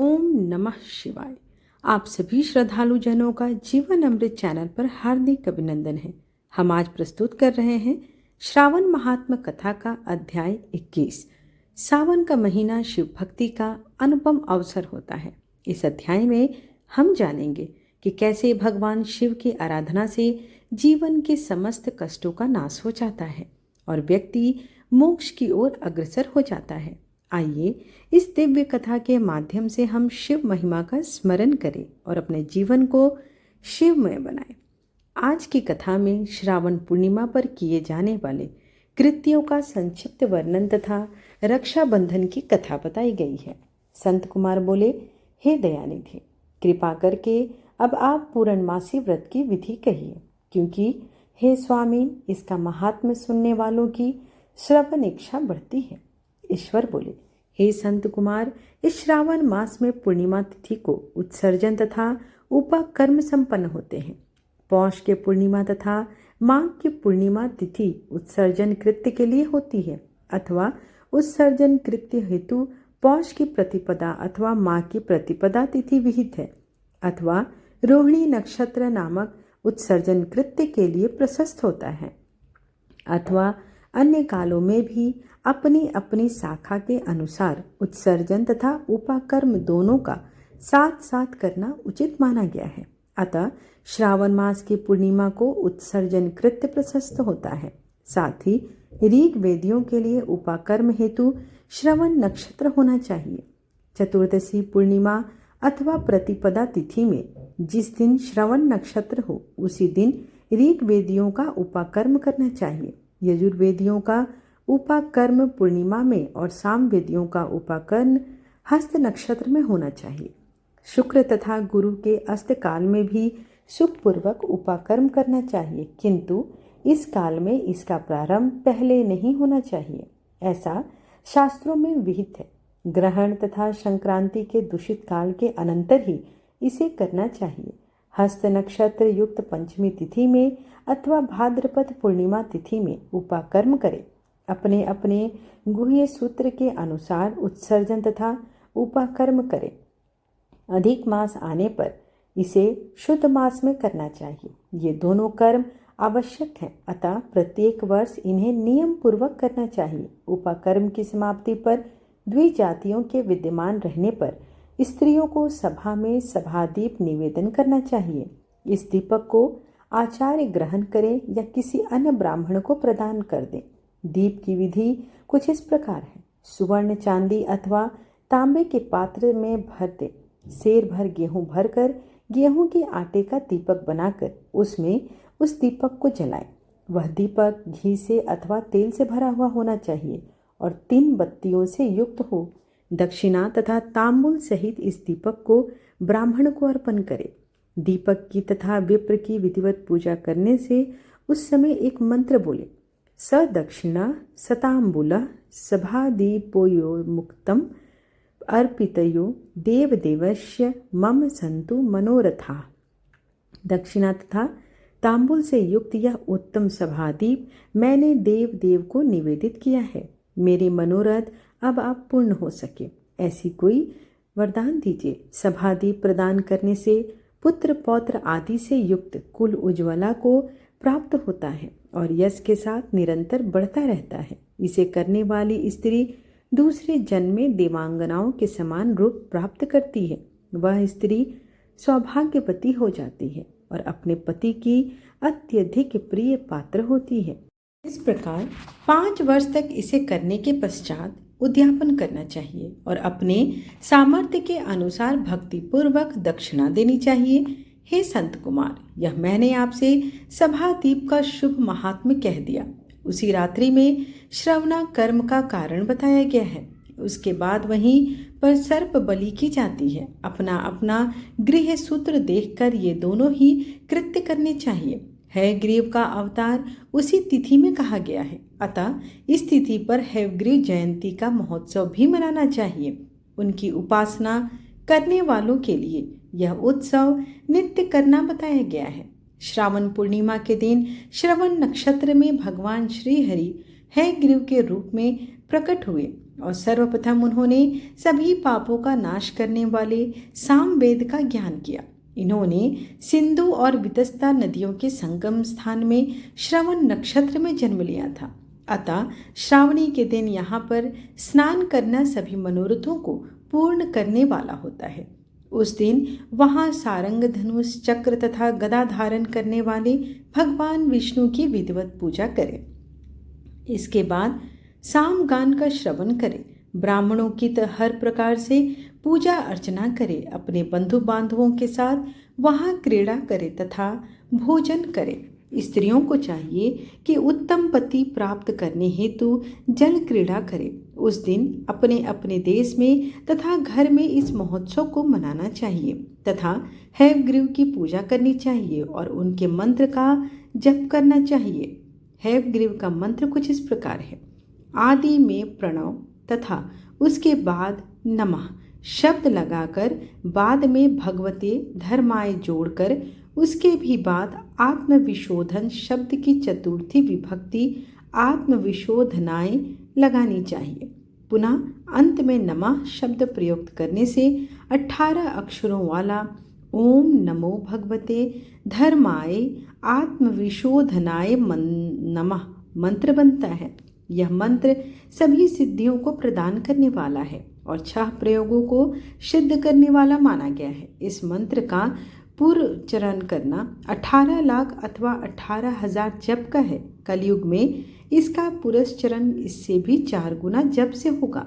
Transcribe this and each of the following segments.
ओम नमः शिवाय। आप सभी श्रद्धालु जनों का जीवन अमृत चैनल पर हार्दिक अभिनंदन है। हम आज प्रस्तुत कर रहे हैं श्रावण महात्म कथा का अध्याय 21। सावन का महीना शिव भक्ति का अनुपम अवसर होता है। इस अध्याय में हम जानेंगे कि कैसे भगवान शिव की आराधना से जीवन के समस्त कष्टों का नाश हो जाता है और व्यक्ति मोक्ष की ओर अग्रसर हो जाता है। आइए इस दिव्य कथा के माध्यम से हम शिव महिमा का स्मरण करें और अपने जीवन को शिवमय बनाएं। आज की कथा में श्रावण पूर्णिमा पर किए जाने वाले कृत्यों का संक्षिप्त वर्णन तथा रक्षाबंधन की कथा बताई गई है। संत कुमार बोले, हे दयानिधि, कृपा करके अब आप पूर्णमासी व्रत की विधि कहिए, क्योंकि हे स्वामी, इसका महात्म्य सुनने वालों की श्रवण इच्छा बढ़ती है। ईश्वर बोले, हे संत कुमार, इस श्रावण मास में पूर्णिमा तिथि को उत्सर्जन तथा उपकर्म संपन्न होते हैं। पौष के पूर्णिमा तथा माघ की पूर्णिमा तिथि उत्सर्जन कृत्य के लिए होती है, अथवा उत्सर्जन कृत्य हेतु पौष की प्रतिपदा अथवा माघ की प्रतिपदा तिथि विहित है, अथवा रोहिणी नक्षत्र नामक उत्सर्जन कृत्य के लिए प्रशस्त होता है, अथवा अन्य कालों में भी अपनी अपनी शाखा के अनुसार उत्सर्जन तथा उपाकर्म दोनों का साथ साथ करना उचित माना गया है। अतः श्रावण मास की पूर्णिमा को उत्सर्जन कृत्य प्रशस्त होता है। साथ ही ऋग वेदियों के लिए उपाकर्म हेतु श्रवण नक्षत्र होना चाहिए। चतुर्दशी पूर्णिमा अथवा प्रतिपदा तिथि में जिस दिन श्रवण नक्षत्र हो, उसी दिन ऋग वेदियों का उपाकर्म करना चाहिए। यजुर्वेदियों का उपाकर्म पूर्णिमा में और साम वेदियों का उपाकर्म हस्त नक्षत्र में होना चाहिए। शुक्र तथा गुरु के अस्त काल में भी सुखपूर्वक उपाकर्म करना चाहिए, किंतु इस काल में इसका प्रारंभ पहले नहीं होना चाहिए, ऐसा शास्त्रों में विहित है। ग्रहण तथा संक्रांति के दूषित काल के अनंतर ही इसे करना चाहिए। हस्त नक्षत्र युक्त पंचमी तिथि में अथवा भाद्रपद पूर्णिमा तिथि में उपाकर्म करें। अपने अपने गुह्य सूत्र के अनुसार उत्सर्जन तथा उपाकर्म करें। अधिक मास आने पर इसे शुद्ध मास में करना चाहिए। ये दोनों कर्म आवश्यक हैं, अतः प्रत्येक वर्ष इन्हें नियम पूर्वक करना चाहिए। उपाकर्म की समाप्ति पर द्विजातियों के विद्यमान रहने पर स्त्रियों को सभा में सभादीप निवेदन करना चाहिए। इस दीपक को आचार्य ग्रहण करें या किसी अन्य ब्राह्मण को प्रदान कर दें। दीप की विधि कुछ इस प्रकार है। सुवर्ण, चांदी अथवा तांबे के पात्र में भर दें। सेर भर गेहूं भरकर गेहूं के आटे का दीपक बनाकर उसमें उस दीपक को जलाएं। वह दीपक घी से अथवा तेल से भरा हुआ होना चाहिए और 3 बत्तियों से युक्त हो। दक्षिणा तथा तांबूल सहित इस दीपक को ब्राह्मण को अर्पण करें। दीपक की तथा विप्र की विधिवत पूजा करने से उस समय एक मंत्र बोले, स दक्षिणा सतांबूल सभादीपोयो मुक्तम अर्पितयो देवदेवस्य मम संतु मनोरथा। दक्षिणा तथा तांबूल से युक्त यह उत्तम सभादीप मैंने देव देव को निवेदित किया है। मेरे मनोरथ अब आप पूर्ण हो सके, ऐसी कोई वरदान दीजिए। सभादीप प्रदान करने से पुत्र पौत्र आदि से युक्त कुल उज्ज्वला को प्राप्त होता है और यश के साथ निरंतर बढ़ता रहता है। इसे करने वाली स्त्री दूसरे जन्म में देवांगनाओं के समान रूप प्राप्त करती है। वह स्त्री सौभाग्यवती हो जाती है और अपने पति की अत्यधिक प्रिय पात्र होती है। इस प्रकार 5 वर्ष तक इसे करने के पश्चात उद्यापन करना चाहिए और अपने सामर्थ्य के अनुसार भक्तिपूर्वक दक्षिणा देनी चाहिए। हे संत कुमार, यह मैंने आपसे सभादीप का शुभ महात्म्य कह दिया। उसी रात्रि में श्रवणा कर्म का कारण बताया गया है। उसके बाद वहीं पर सर्प बलि की जाती है। अपना अपना गृह सूत्र देखकर ये दोनों ही कृत्य करने चाहिए। हयग्रीव का अवतार उसी तिथि में कहा गया है, अतः इस तिथि पर हयग्रीव जयंती का महोत्सव भी मनाना चाहिए। उनकी उपासना करने वालों के लिए यह उत्सव नित्य करना बताया गया है। श्रावण पूर्णिमा के दिन श्रवण नक्षत्र में भगवान श्री हरि हयग्रीव के रूप में प्रकट हुए और सर्वप्रथम उन्होंने सभी पापों का नाश करने वाले सामवेद का ज्ञान किया। इन्होंने सिंधु और वितस्ता नदियों के संगम स्थान में श्रवण नक्षत्र में जन्म लिया था। अतः श्रावणी के दिन यहाँ पर स्नान करना सभी मनोरथों को पूर्ण करने वाला होता है। उस दिन वहाँ सारंग, धनुष, चक्र तथा गदा धारण करने वाले भगवान विष्णु की विधिवत पूजा करें। इसके बाद सामगान का श्रवण करें, ब्राह्मणों की हर प्रकार से पूजा अर्चना करे, अपने बंधु बांधवों के साथ वहाँ क्रीड़ा करे तथा भोजन करे। स्त्रियों को चाहिए कि उत्तम पति प्राप्त करने हेतु जल क्रीड़ा करे। उस दिन अपने अपने देश में तथा घर में इस महोत्सव को मनाना चाहिए तथा हैवग्रीव की पूजा करनी चाहिए और उनके मंत्र का जप करना चाहिए। हैवग्रीव का मंत्र कुछ इस प्रकार है: आदि में प्रणव तथा उसके बाद नमः शब्द लगाकर, बाद में भगवते धर्माय जोड़कर, उसके भी बाद आत्मविशोधन शब्द की चतुर्थी विभक्ति आत्मविशोधनाय लगानी चाहिए। पुनः अंत में नमः शब्द प्रयुक्त करने से 18 अक्षरों वाला ओम नमो भगवते धर्माय आत्मविशोधनाय नमः मंत्र बनता है। यह मंत्र सभी सिद्धियों को प्रदान करने वाला है और 6 प्रयोगों को सिद्ध करने वाला माना गया है। इस मंत्र का पूर्व चरण करना 18 लाख अथवा 18,000 जप का है। कलयुग में इसका पुरस्चरण इससे भी 4 गुना जप से होगा।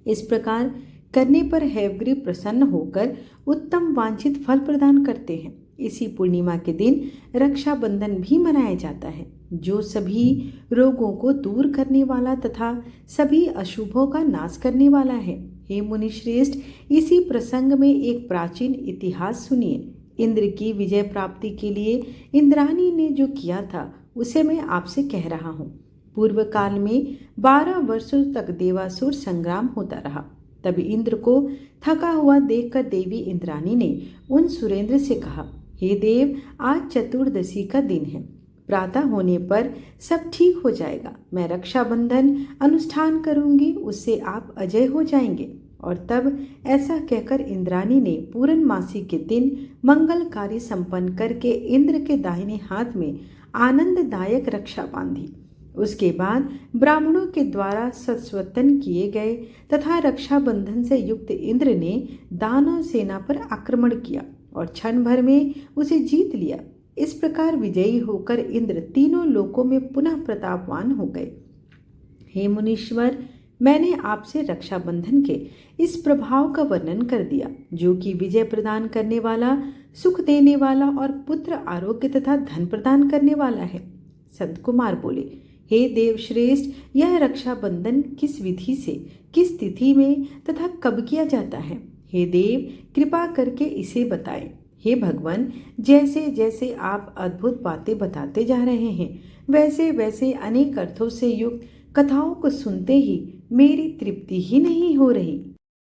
इस प्रकार करने पर हैवग्रीव प्रसन्न होकर उत्तम वांछित फल प्रदान करते हैं। इसी पूर्णिमा के दिन रक्षाबंधन भी मनाया जाता है, जो सभी रोगों को दूर करने वाला तथा सभी अशुभों का नाश करने वाला है। हे मुनि श्रेष्ठ, इसी प्रसंग में एक प्राचीन इतिहास सुनिए। इंद्र की विजय प्राप्ति के लिए इंद्राणी ने जो किया था उसे मैं आपसे कह रहा हूँ। पूर्व काल में 12 वर्षों तक देवासुर संग्राम होता रहा। तभी इंद्र को थका हुआ देखकर देवी इंद्राणी ने उन सुरेंद्र से कहा, हे देव, आज चतुर्दशी का दिन है। प्रातः होने पर सब ठीक हो जाएगा। मैं रक्षाबंधन अनुष्ठान करूंगी, उससे आप अजय हो जाएंगे। और तब ऐसा कहकर इंद्राणी ने पूर्णमासी के दिन मंगल कार्य संपन्न करके इंद्र के दाहिने हाथ में आनंददायक रक्षा बांधी। उसके बाद ब्राह्मणों के द्वारा सस्वतन किए गए तथा रक्षाबंधन से युक्त इंद्र ने दानव सेना पर आक्रमण किया और क्षण भर में उसे जीत लिया। इस प्रकार विजयी होकर इंद्र तीनों लोकों में पुनः प्रतापवान हो गए। हे मुनीश्वर, मैंने आपसे रक्षाबंधन के इस प्रभाव का वर्णन कर दिया, जो कि विजय प्रदान करने वाला, सुख देने वाला और पुत्र, आरोग्य तथा धन प्रदान करने वाला है। संत कुमार बोले, हे देव श्रेष्ठ, यह रक्षाबंधन किस विधि से, किस तिथि में तथा कब किया जाता है? हे देव, कृपा करके इसे बताएं। हे भगवान, जैसे जैसे आप अद्भुत बातें बताते जा रहे हैं, वैसे वैसे अनेक अर्थों से युक्त कथाओं को सुनते ही मेरी तृप्ति ही नहीं हो रही।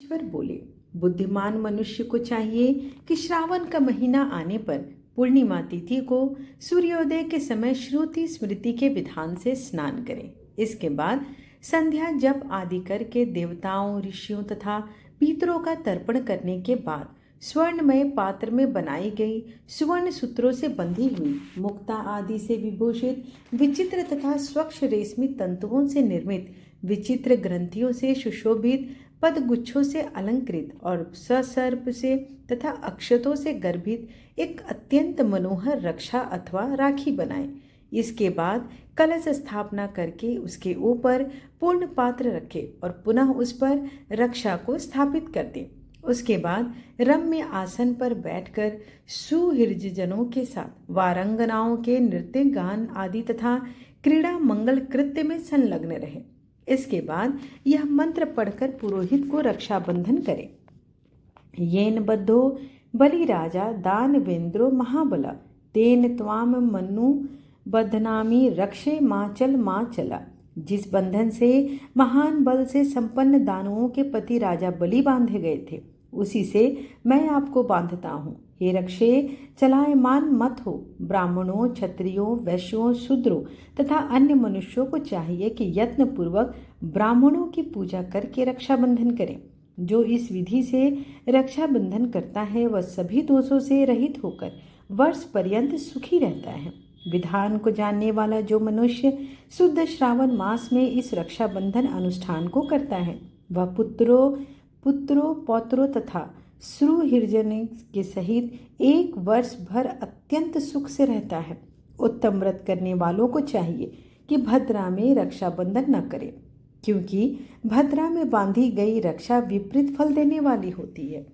ईश्वर बोले, बुद्धिमान मनुष्य को चाहिए कि श्रावण का महीना आने पर पूर्णिमा तिथि को सूर्योदय के समय श्रुति स्मृति के विधान से स्नान करें। इसके बाद संध्या जप आदि करके देवताओं, ऋषियों तथा पितरों का तर्पण करने के बाद स्वर्णमय पात्र में बनाई गई सुवर्ण सूत्रों से बंधी हुई, मुक्ता आदि से विभूषित, विचित्र तथा स्वच्छ रेशमी तंतुओं से निर्मित, विचित्र ग्रंथियों से सुशोभित, पदगुच्छों से अलंकृत और ससर्प से तथा अक्षतों से गर्भित एक अत्यंत मनोहर रक्षा अथवा राखी बनाएं। इसके बाद कलश स्थापना करके उसके ऊपर पूर्ण पात्र रखें और पुनः उस पर रक्षा को स्थापित कर दें। उसके बाद रम्य आसन पर बैठकर सुहृदजनों के साथ वारंगनाओं के नृत्य, गान आदि तथा क्रीड़ा मंगल कृत्य में संलग्न रहे। इसके बाद यह मंत्र पढ़कर पुरोहित को रक्षाबंधन करें। येन बद्धो बलिराजा दानवेंद्रो महाबला, तेन त्वाम मनु बद्धनामी रक्षे माचल माचला। जिस बंधन से महान बल से संपन्न दानवों के पति राजा बलि बांधे गए थे, उसी से मैं आपको बांधता हूँ। हे रक्षे, चलायमान मत हो। ब्राह्मणों, क्षत्रियों, वैश्यों, शूद्रों तथा अन्य मनुष्यों को चाहिए कि यत्नपूर्वक ब्राह्मणों की पूजा करके रक्षाबंधन करें। जो इस विधि से रक्षाबंधन करता है वह सभी दोषों से रहित होकर वर्ष पर्यंत सुखी रहता है। विधान को जानने वाला जो मनुष्य शुद्ध श्रावण मास में इस रक्षाबंधन अनुष्ठान को करता है वह पुत्रों पौत्रों तथा सुहृजन के सहित एक वर्ष भर अत्यंत सुख से रहता है। उत्तम व्रत करने वालों को चाहिए कि भद्रा में रक्षाबंधन न करें, क्योंकि भद्रा में बांधी गई रक्षा विपरीत फल देने वाली होती है।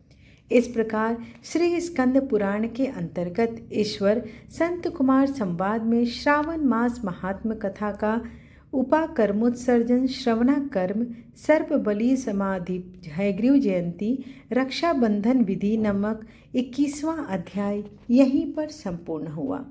इस प्रकार श्री स्कंद पुराण के अंतर्गत ईश्वर संत कुमार संवाद में श्रावण मास महात्म कथा का उपाकर्मोत्सर्जन, श्रवणा कर्म, सर्प बलि समाधि, हयग्रीव जयंती, रक्षाबंधन विधि नामक 21वां अध्याय यहीं पर संपूर्ण हुआ।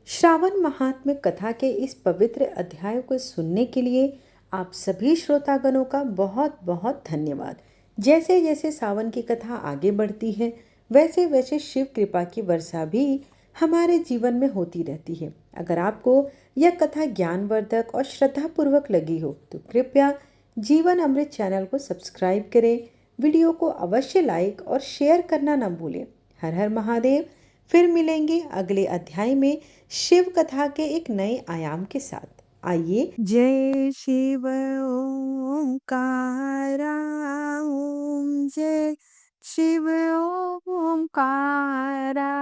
श्रावण महात्म्य कथा के इस पवित्र अध्याय को सुनने के लिए आप सभी श्रोतागणों का बहुत बहुत धन्यवाद। जैसे जैसे सावन की कथा आगे बढ़ती है वैसे वैसे शिव कृपा की वर्षा भी हमारे जीवन में होती रहती है। अगर आपको यह कथा ज्ञानवर्धक और श्रद्धापूर्वक लगी हो तो कृपया जीवन अमृत चैनल को सब्सक्राइब करें, वीडियो को अवश्य लाइक और शेयर करना न भूलें। हर हर महादेव। फिर मिलेंगे अगले अध्याय में शिव कथा के एक नए आयाम के साथ। आइए। जय शिव ओंकारा, ओम जय शिव ओंकारा,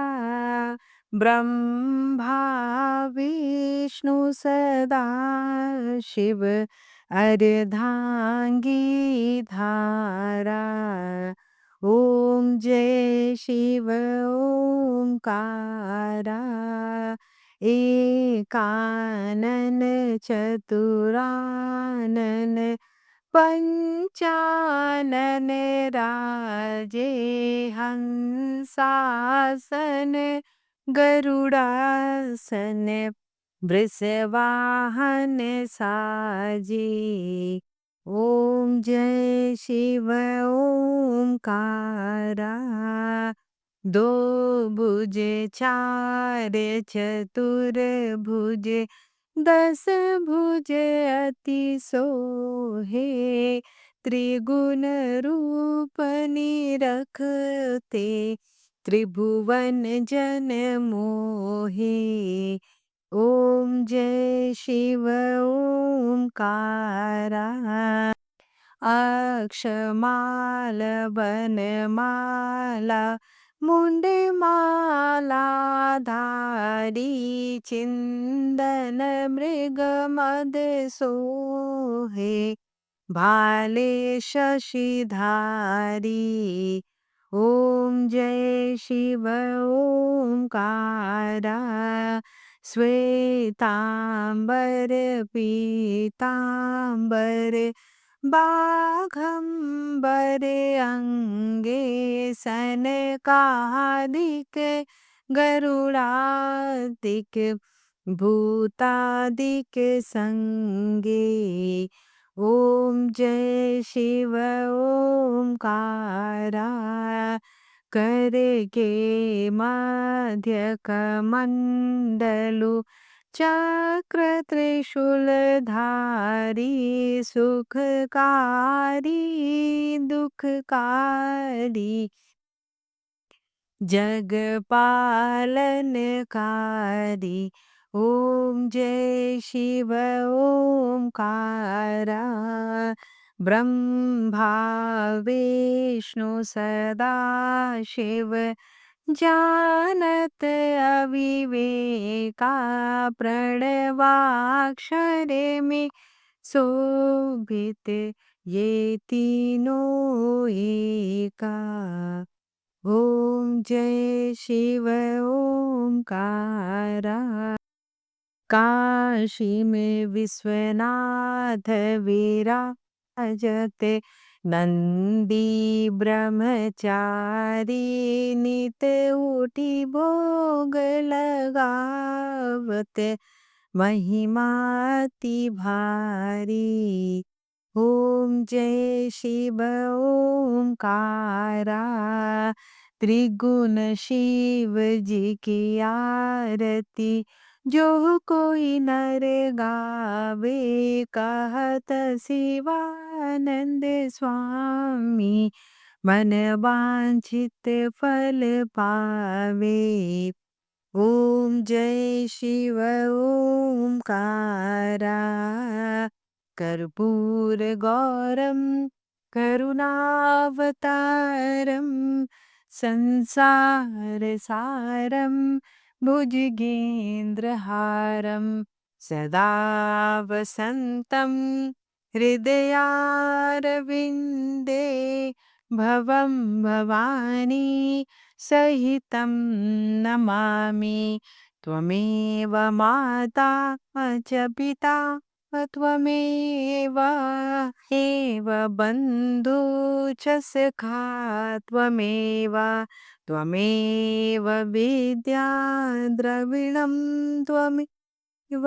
ब्रह्मा विष्णु सदा शिव अर्धांगी धारा। ओम जय शिव ओंकारा, एकानन चतुरानन पंचानन राजे, हंसासन गरुड़ासन वृषवाहन साजे। ओम जय शिव ओंकारा, दो भुज चार चतुर भुज, 10 भुज अति सोहे, त्रिगुण रूप निरखते, त्रिभुवन जन मोहे। ओम जय शिव ओंकारा, अक्षमाल बनमाला मुंडमाला धारी, चिंदन मृग मद सोहे, भाले शशिधारी। ओम जय शिव ओंकारा, श्वेतांबर पीतांबर, बाघंबर अंगे, सनकादिक गरुड़ादिक, भूतादिक संगे। ओम जय शिव ओंकारा, कर के मध्य कमंडलु, चक्र त्रिशूल धारी, सुखकारी दुखकारी, जग पालनकारी। ओम जय शिव ओंकारा, ब्रह्मा विष्णु सदा शिव, जानत अविवेका, प्रणवाक्षर में शोभित, ये तीनों एका। ओम जय शिव ओंकारा, काशी में विश्वनाथ विराजते, नंदी ब्रह्मचारी, नित उठी भोग लगावत, महिमा अति भारी। ओम जय शिव ओंकारा, त्रिगुण शिव जी की आरती, जो कोई नर गावे कहत शिवानंद स्वामी मन वांछित फल पावे। ओम जय शिव ओमकारा कर्पूर गौरम करुणावतारम संसार सारम भुजगेन्द्रहारं सदा वसन्तं हृदयारविन्दे भवं भवानी सहितं नमामि। त्वमेव माता च पिता त्वमेव एव बन्धु च सखा त्वमेव त्वमेव विद्या द्रविणं त्वमेव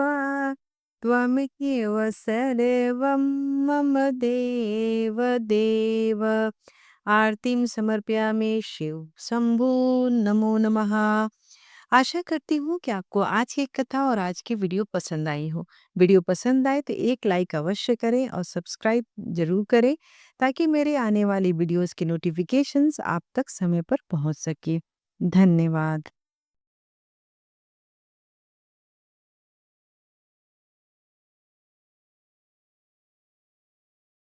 त्वमेव सर्वं मम देव देव। आरतीम समर्पयामि शिव शंभू नमो नमः। आशा करती हूँ कि आपको आज की कथा और आज की वीडियो पसंद आई हो। वीडियो पसंद आए तो एक लाइक अवश्य करें और सब्सक्राइब जरूर करें ताकि मेरे आने वाली वीडियोस के नोटिफिकेशंस आप तक समय पर पहुंच सके। धन्यवाद।